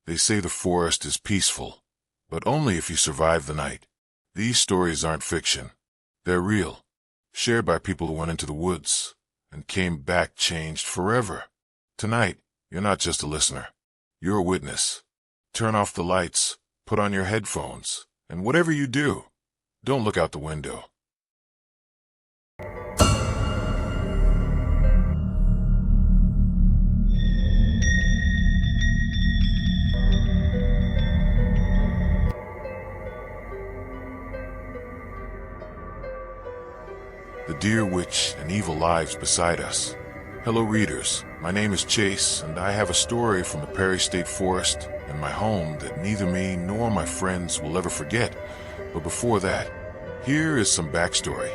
They say the forest is peaceful, but only if you survive the night. These stories aren't fiction. They're real, shared by people who went into the woods and came back changed forever. Tonight, you're not just a listener. You're a witness. Turn off the lights, put on your headphones, and whatever you do, don't look out the window. The dear witch and evil lives beside us. Hello readers, my name is Chase, and I have a story from the Perry State Forest and my home that neither me nor my friends will ever forget. But before that, here is some backstory.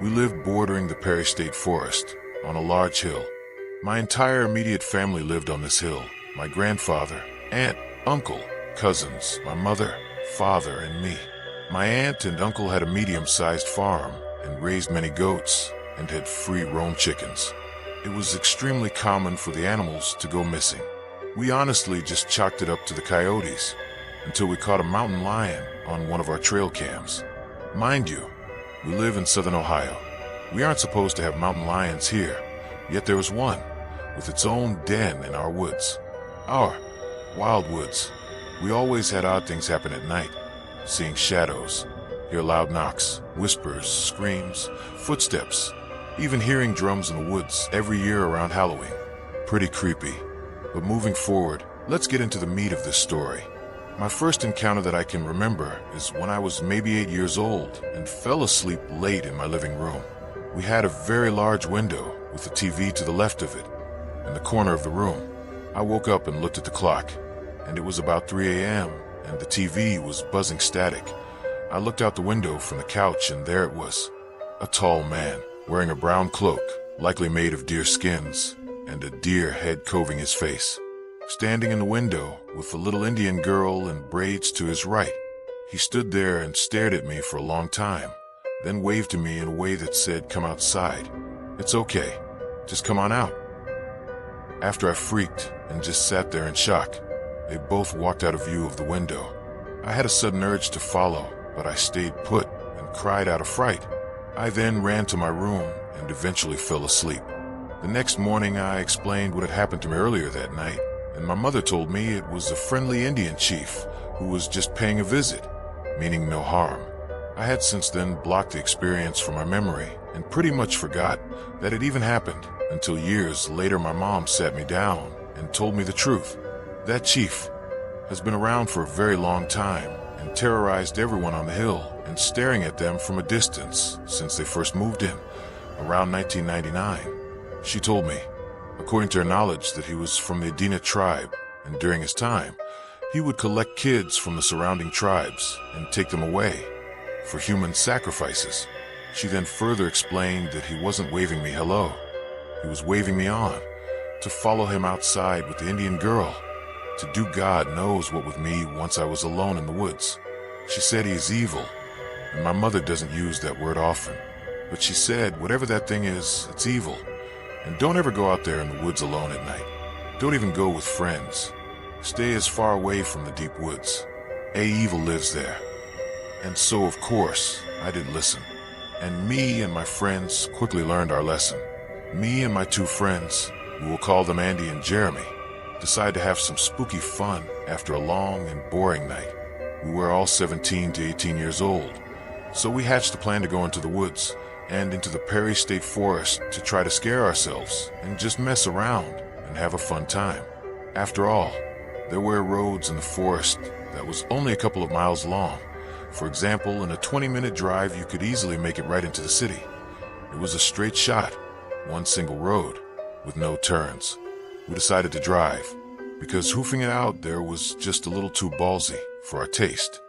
We lived bordering the Perry State Forest, on a large hill. My entire immediate family lived on this hill. My grandfather, aunt, uncle, cousins, my mother, father, and me. My aunt and uncle had a medium-sized farm and raised many goats and had free roam chickens. It was extremely common for the animals to go missing. We honestly just chalked it up to the coyotes until we caught a mountain lion on one of our trail cams. Mind you, we live in southern Ohio. We aren't supposed to have mountain lions here, yet there was one with its own den in our woods. Our wild woods. We always had odd things happen at night, seeing shadows, hear loud knocks, whispers, screams, footsteps, even hearing drums in the woods every year around Halloween. Pretty creepy. But moving forward, let's get into the meat of this story. My first encounter that I can remember is when I was maybe 8 years old and fell asleep late in my living room. We had a very large window with a TV to the left of it, in the corner of the room. I woke up and looked at the clock, and it was about 3 a.m., and the TV was buzzing static. I looked out the window from the couch, and there it was. A tall man, wearing a brown cloak, likely made of deer skins, and a deer head covering his face. Standing in the window with a little Indian girl in braids to his right. He stood there and stared at me for a long time, then waved to me in a way that said, "Come outside. It's okay. Just come on out." After I freaked and just sat there in shock, they both walked out of view of the window. I had a sudden urge to follow, but I stayed put and cried out of fright. I then ran to my room and eventually fell asleep. The next morning I explained what had happened to me earlier that night, and my mother told me it was a friendly Indian chief who was just paying a visit, meaning no harm. I had since then blocked the experience from my memory and pretty much forgot that it even happened until years later my mom sat me down and told me the truth. That chief has been around for a very long time and terrorized everyone on the hill and staring at them from a distance since they first moved in, around 1999. She told me, according to her knowledge, that he was from the Adena tribe, and during his time, he would collect kids from the surrounding tribes and take them away for human sacrifices. She then further explained that he wasn't waving me hello. He was waving me on, to follow him outside with the Indian girl, to do God knows what with me once I was alone in the woods. She said he is evil, and my mother doesn't use that word often, but she said whatever that thing is, it's evil. And don't ever go out there in the woods alone at night. Don't even go with friends. Stay as far away from the deep woods. Evil lives there. And so, of course, I did listen. And me and my friends quickly learned our lesson. Me and my two friends, we will call them Andy and Jeremy, decided to have some spooky fun after a long and boring night. We were all 17 to 18 years old, so we hatched a plan to go into the woods and into the Perry State Forest to try to scare ourselves and just mess around and have a fun time. After all, there were roads in the forest that was only a couple of miles long. For example, in a 20-minute drive, you could easily make it right into the city. It was a straight shot, one single road, with no turns. We decided to drive, because hoofing it out there was just a little too ballsy for our taste.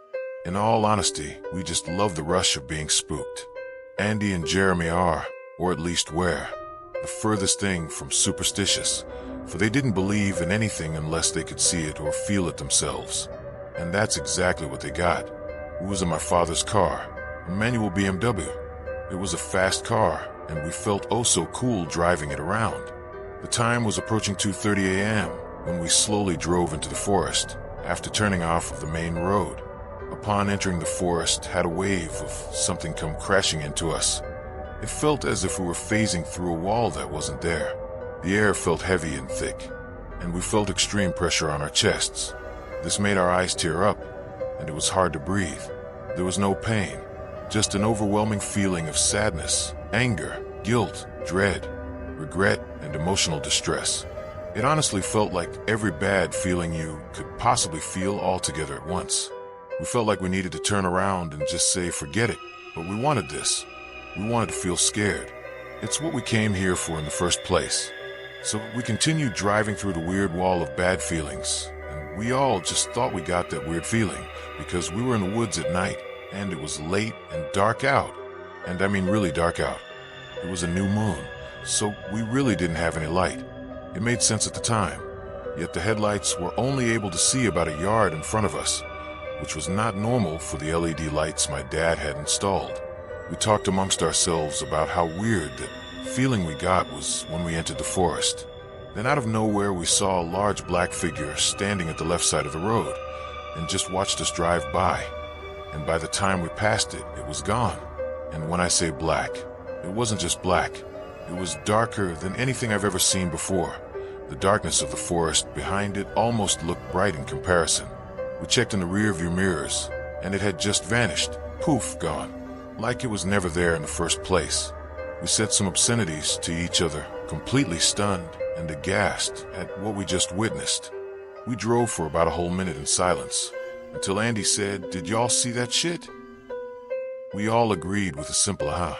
In all honesty, we just loved the rush of being spooked. Andy and Jeremy are, or at least were, the furthest thing from superstitious, for they didn't believe in anything unless they could see it or feel it themselves. And that's exactly what they got. It was in my father's car, a manual BMW. It was a fast car, and we felt oh so cool driving it around. The time was approaching 2:30 a.m. when we slowly drove into the forest. after turning off of the main road. Upon entering the forest, had a wave of something come crashing into us. It felt as if we were phasing through a wall that wasn't there. The air felt heavy and thick, and we felt extreme pressure on our chests. This made our eyes tear up, and it was hard to breathe. There was no pain, just an overwhelming feeling of sadness, anger, guilt, dread, regret, and emotional distress. It honestly felt like every bad feeling you could possibly feel all together at once. We felt like we needed to turn around and just say, forget it, but we wanted this. We wanted to feel scared. It's what we came here for in the first place. So we continued driving through the weird wall of bad feelings, and we all just thought we got that weird feeling because we were in the woods at night, and it was late and dark out. And I mean really dark out. It was a new moon, so we really didn't have any light. It made sense at the time, yet the headlights were only able to see about a yard in front of us, which was not normal for the LED lights my dad had installed. We talked amongst ourselves about how weird that feeling we got was when we entered the forest. Then out of nowhere we saw a large black figure standing at the left side of the road and just watched us drive by. And by the time we passed it, it was gone. And when I say black, it wasn't just black. It was darker than anything I've ever seen before. The darkness of the forest behind it almost looked bright in comparison. We checked in the rear-view mirrors, and it had just vanished. Poof, gone. Like it was never there in the first place. We said some obscenities to each other, completely stunned and aghast at what we just witnessed. We drove for about a whole minute in silence, until Andy said, "Did y'all see that shit?" We all agreed with a simple huh.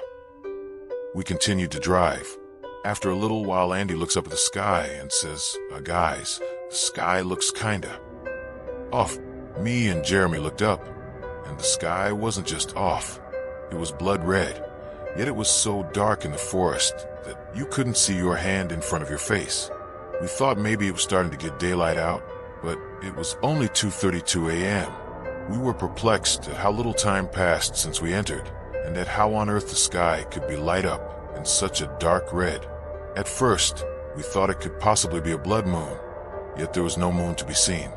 We continued to drive. After a little while, Andy looks up at the sky and says, guys, the sky looks kinda off." Me and Jeremy looked up, and the sky wasn't just off. It was blood red, yet it was so dark in the forest that you couldn't see your hand in front of your face. We thought maybe it was starting to get daylight out, but it was only 2:32 a.m. We were perplexed at how little time passed since we entered, and at how on earth the sky could be light up in such a dark red. At first, we thought it could possibly be a blood moon, yet there was no moon to be seen.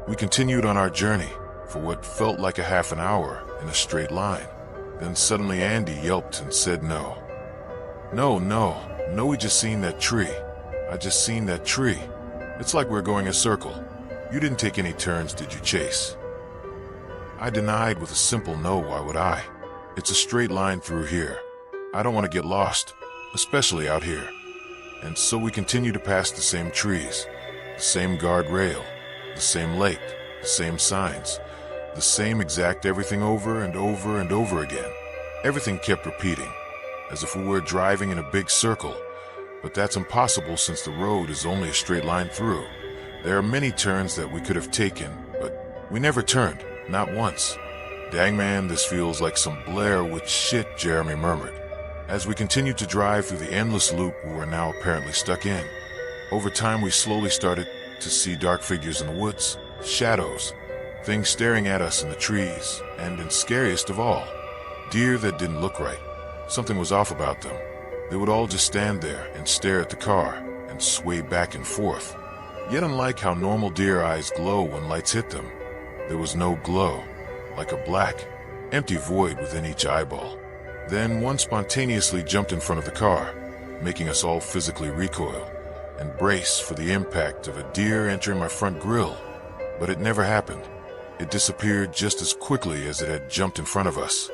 We continued on our journey for what felt like a half an hour in a straight line. Then suddenly Andy yelped and said, No, we just seen that tree. I just seen that tree. It's like we're going a circle. You didn't take any turns, did you, Chase?" I denied with a simple no. Why would I? It's a straight line through here. I don't want to get lost, especially out here. And so we continue to pass the same trees, the same guardrail, the same lake, the same signs, the same exact everything over and over and over again. Everything kept repeating, as if we were driving in a big circle, but that's impossible since the road is only a straight line through. There are many turns that we could have taken, but we never turned, not once. "Dang man, this feels like some Blair Witch shit," Jeremy murmured, as we continued to drive through the endless loop we were now apparently stuck in. Over time we slowly started to see dark figures in the woods, shadows, things staring at us in the trees, and scariest of all, deer that didn't look right. Something was off about them. They would all just stand there and stare at the car and sway back and forth. Yet unlike how normal deer eyes glow when lights hit them, there was no glow, like a black, empty void within each eyeball. Then one spontaneously jumped in front of the car, making us all physically recoil and brace for the impact of a deer entering my front grille. But it never happened. It disappeared just as quickly as it had jumped in front of us.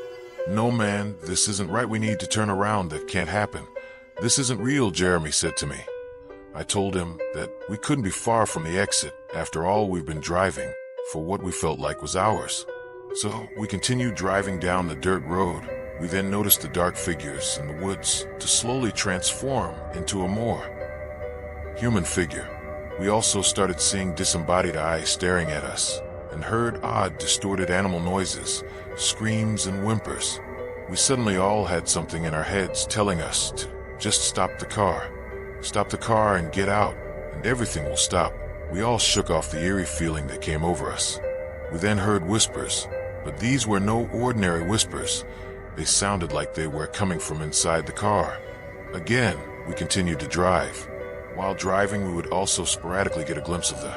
"No, man, this isn't right. We need to turn around. That can't happen. This isn't real," Jeremy said to me. I told him that we couldn't be far from the exit after all we've been driving for what we felt like was hours. So we continued driving down the dirt road. We then noticed the dark figures in the woods to slowly transform into a more human figure. We also started seeing disembodied eyes staring at us and heard odd, distorted animal noises, screams and whimpers. We suddenly all had something in our heads telling us to just stop the car. Stop the car and get out, and everything will stop. We all shook off the eerie feeling that came over us. We then heard whispers, but these were no ordinary whispers. They sounded like they were coming from inside the car. Again, we continued to drive. While driving, we would also sporadically get a glimpse of the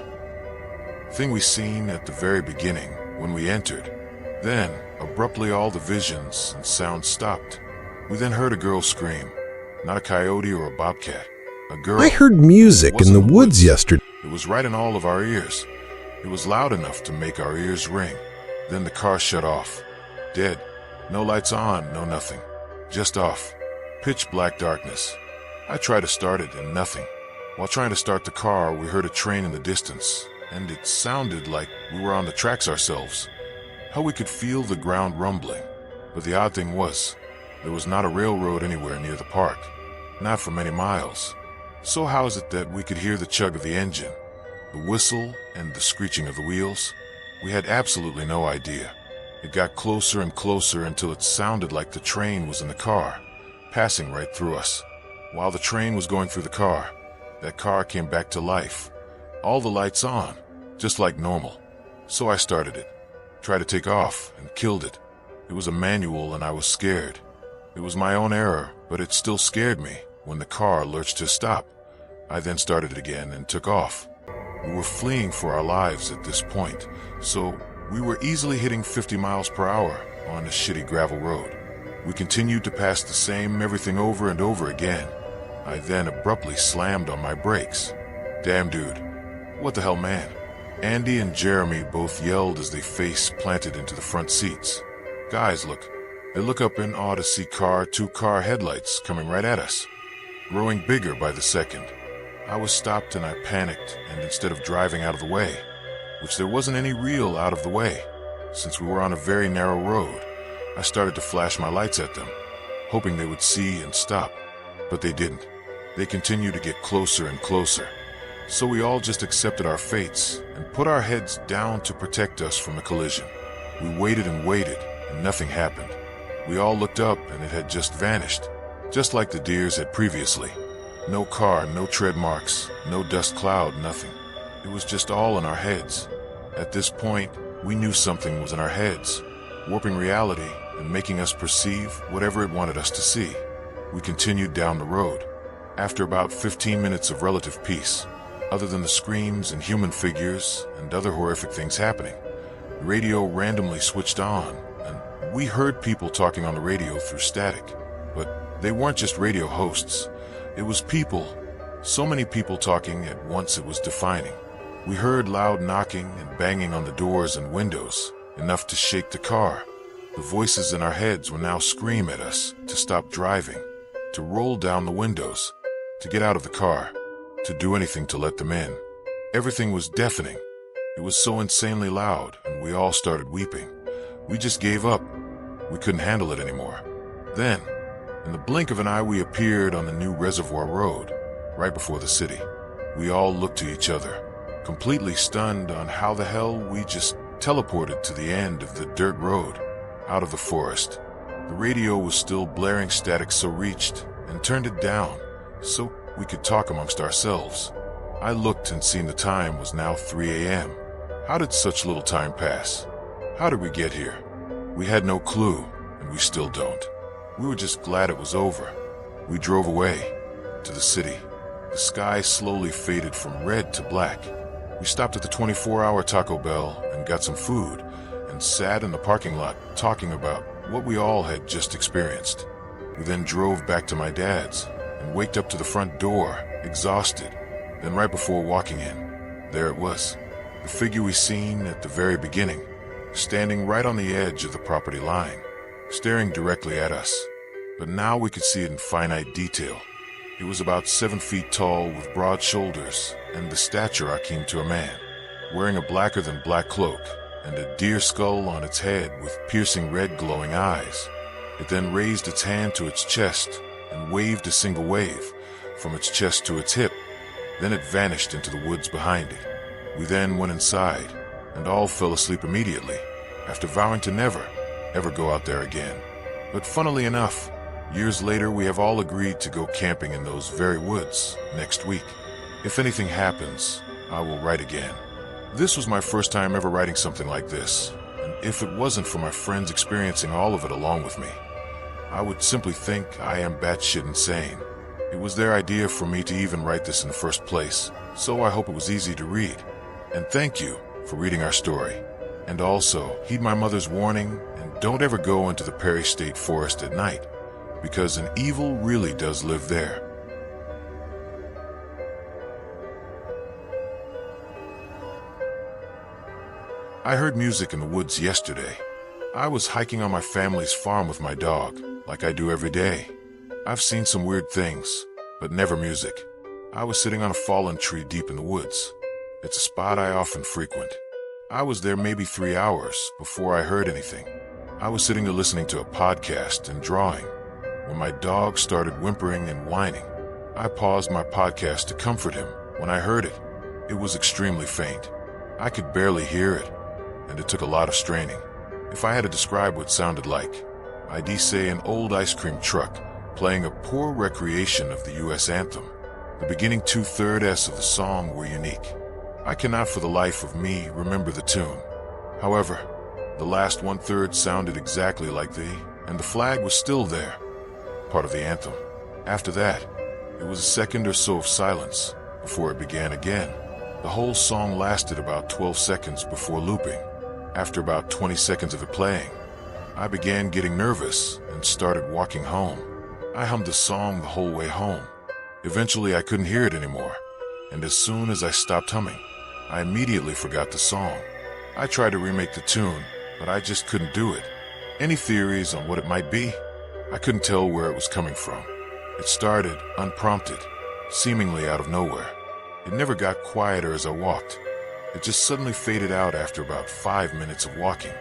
thing we seen at the very beginning when we entered. Then, abruptly all the visions and sounds stopped. We then heard a girl scream. Not a coyote or a bobcat. A girl. I heard music in the woods yesterday. It was right in all of our ears. It was loud enough to make our ears ring. Then the car shut off. Dead. No lights on, no nothing. Just off. Pitch black darkness. I tried to start it and nothing. While trying to start the car, we heard a train in the distance, and it sounded like we were on the tracks ourselves. How we could feel the ground rumbling. But the odd thing was, there was not a railroad anywhere near the park. Not for many miles. So how is it that we could hear the chug of the engine, the whistle, and the screeching of the wheels? We had absolutely no idea. It got closer and closer until it sounded like the train was in the car, passing right through us. While the train was going through the car, that car came back to life. All the lights on, just like normal. So I started it, tried to take off, and killed it. It was a manual and I was scared. It was my own error, but it still scared me when the car lurched to a stop. I then started it again and took off. We were fleeing for our lives at this point, so we were easily hitting 50 miles per hour on a shitty gravel road. We continued to pass the same everything over and over again. I then abruptly slammed on my brakes. Damn dude. What the hell, man? Andy and Jeremy both yelled as they face planted into the front seats. Guys, look. They look up in awe to see two-car headlights coming right at us, growing bigger by the second. I was stopped and I panicked, and instead of driving out of the way, which there wasn't any real out of the way, since we were on a very narrow road, I started to flash my lights at them, hoping they would see and stop. But they didn't. They continued to get closer and closer. So we all just accepted our fates and put our heads down to protect us from the collision. We waited and waited, and nothing happened. We all looked up and it had just vanished, just like the deers had previously. No car, no tread marks, no dust cloud, nothing. It was just all in our heads. At this point, we knew something was in our heads, warping reality and making us perceive whatever it wanted us to see. We continued down the road. After about 15 minutes of relative peace, other than the screams and human figures and other horrific things happening, the radio randomly switched on, and we heard people talking on the radio through static. But they weren't just radio hosts. It was people. So many people talking at once it was defining. We heard loud knocking and banging on the doors and windows, enough to shake the car. The voices in our heads would now scream at us to stop driving, to roll down the windows, to get out of the car, to do anything to let them in. Everything was deafening. It was so insanely loud, and we all started weeping. We just gave up. We couldn't handle it anymore. Then, in the blink of an eye, we appeared on the new reservoir road, right before the city. We all looked to each other, completely stunned on how the hell we just teleported to the end of the dirt road, out of the forest. The radio was still blaring static, so reached and turned it down so we could talk amongst ourselves. I looked and seen the time was now 3 a.m. How did such little time pass? How did we get here? We had no clue, and we still don't. We were just glad it was over. We drove away to the city. The sky slowly faded from red to black. We stopped at the 24-hour Taco Bell and got some food and sat in the parking lot talking about what we all had just experienced. We then drove back to my dad's and waked up to the front door, exhausted. Then right before walking in, there it was, the figure we seen at the very beginning, standing right on the edge of the property line, staring directly at us. But now we could see it in finite detail. It was about 7 feet tall with broad shoulders and the stature akin to a man, wearing a blacker than black cloak and a deer skull on its head with piercing red glowing eyes. It then raised its hand to its chest and waved a single wave from its chest to its hip. Then it vanished into the woods behind it. We then went inside and all fell asleep immediately after vowing to never, ever go out there again. But funnily enough, years later we have all agreed to go camping in those very woods next week. If anything happens, I will write again. This was my first time ever writing something like this, and if it wasn't for my friends experiencing all of it along with me, I would simply think I am batshit insane. It was their idea for me to even write this in the first place, so I hope it was easy to read. And thank you for reading our story. And also, heed my mother's warning and don't ever go into the Perry State Forest at night, because an evil really does live there. I heard music in the woods yesterday. I was hiking on my family's farm with my dog, like I do every day. I've seen some weird things, but never music. I was sitting on a fallen tree deep in the woods. It's a spot I often frequent. I was there maybe 3 hours before I heard anything. I was sitting there listening to a podcast and drawing when my dog started whimpering and whining. I paused my podcast to comfort him when I heard it. It was extremely faint. I could barely hear it, and it took a lot of straining. If I had to describe what it sounded like, I'd say an old ice cream truck playing a poor recreation of the U.S. anthem. The beginning 2/3 of the song were unique. I cannot for the life of me remember the tune. However, the last 1/3 sounded exactly like and the flag was still there, part of the anthem. After that, it was a second or so of silence before it began again. The whole song lasted about 12 seconds before looping. After about 20 seconds of it playing, I began getting nervous and started walking home. I hummed the song the whole way home. Eventually, I couldn't hear it anymore, and as soon as I stopped humming, I immediately forgot the song. I tried to remake the tune, but I just couldn't do it. Any theories on what it might be? I couldn't tell where it was coming from. It started unprompted, seemingly out of nowhere. It never got quieter as I walked. It just suddenly faded out after about 5 minutes of walking.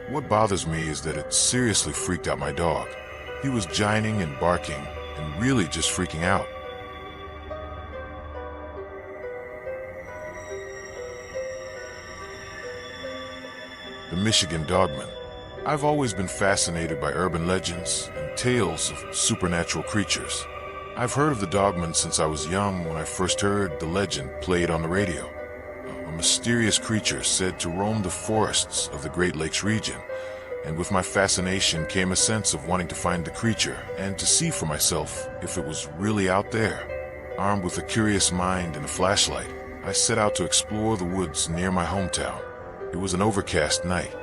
What bothers me is that it seriously freaked out my dog. He was whining and barking and really just freaking out. The Michigan Dogman. I've always been fascinated by urban legends and tales of supernatural creatures. I've heard of the Dogman since I was young when I first heard the legend played on the radio. A mysterious creature said to roam the forests of the Great Lakes region, and with my fascination came a sense of wanting to find the creature and to see for myself if it was really out there. Armed with a curious mind and a flashlight, I set out to explore the woods near my hometown. It was an overcast night,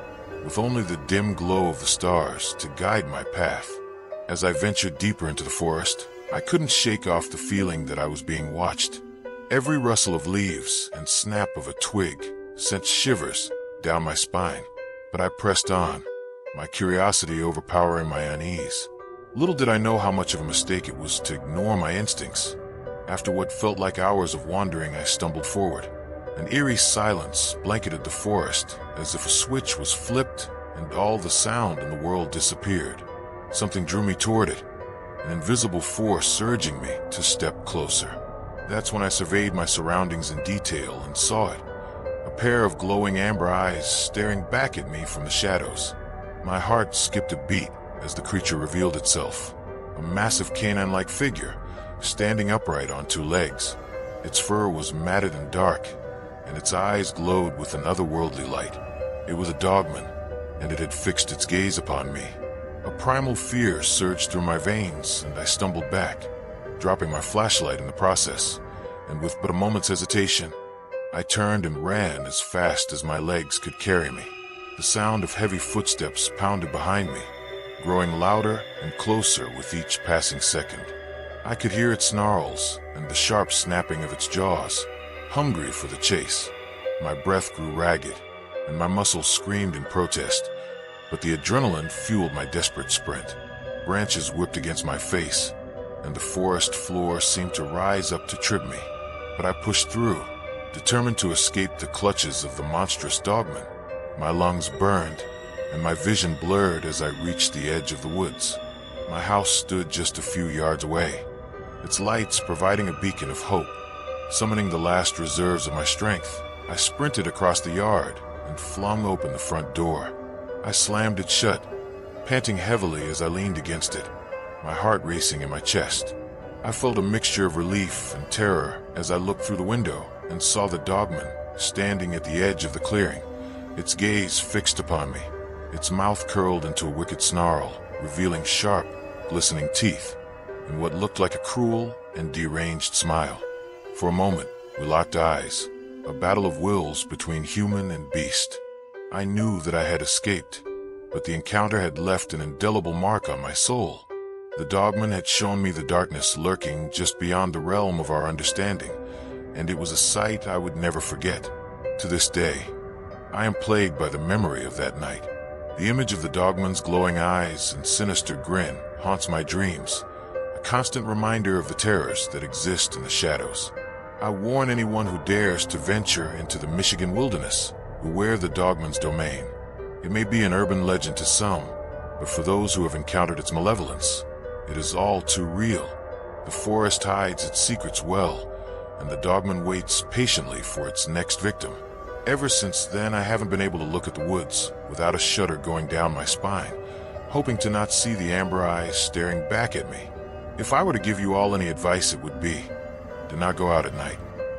with only the dim glow of the stars to guide my path. As I ventured deeper into the forest, I couldn't shake off the feeling that I was being watched. Every rustle of leaves and snap of a twig sent shivers down my spine, but I pressed on, my curiosity overpowering my unease. Little did I know how much of a mistake it was to ignore my instincts. After what felt like hours of wandering, I stumbled forward. An eerie silence blanketed the forest, as if a switch was flipped and all the sound in the world disappeared. Something drew me toward it, an invisible force urging me to step closer. That's when I surveyed my surroundings in detail and saw it. A pair of glowing amber eyes staring back at me from the shadows. My heart skipped a beat as the creature revealed itself. A massive canine-like figure, standing upright on 2 legs. Its fur was matted and dark, and its eyes glowed with an otherworldly light. It was a dogman, and it had fixed its gaze upon me. A primal fear surged through my veins, and I stumbled back, dropping my flashlight in the process, and with but a moment's hesitation, I turned and ran as fast as my legs could carry me. The sound of heavy footsteps pounded behind me, growing louder and closer with each passing second. I could hear its snarls and the sharp snapping of its jaws, hungry for the chase. My breath grew ragged, and my muscles screamed in protest, but the adrenaline fueled my desperate sprint. Branches whipped against my face, and the forest floor seemed to rise up to trip me. But I pushed through, determined to escape the clutches of the monstrous dogman. My lungs burned, and my vision blurred as I reached the edge of the woods. My house stood just a few yards away, its lights providing a beacon of hope. Summoning the last reserves of my strength, I sprinted across the yard and flung open the front door. I slammed it shut, panting heavily as I leaned against it, my heart racing in my chest. I felt a mixture of relief and terror as I looked through the window and saw the dogman standing at the edge of the clearing, its gaze fixed upon me, its mouth curled into a wicked snarl, revealing sharp, glistening teeth, and what looked like a cruel and deranged smile. For a moment, we locked eyes, a battle of wills between human and beast. I knew that I had escaped, but the encounter had left an indelible mark on my soul. The dogman had shown me the darkness lurking just beyond the realm of our understanding, and it was a sight I would never forget. To this day, I am plagued by the memory of that night. The image of the dogman's glowing eyes and sinister grin haunts my dreams, a constant reminder of the terrors that exist in the shadows. I warn anyone who dares to venture into the Michigan wilderness, beware the dogman's domain. It may be an urban legend to some, but for those who have encountered its malevolence, it is all too real. The forest hides its secrets well, and the dogman waits patiently for its next victim. Ever since then, I haven't been able to look at the woods without a shudder going down my spine, hoping to not see the amber eyes staring back at me. If I were to give you all any advice, it would be, do not go out at night.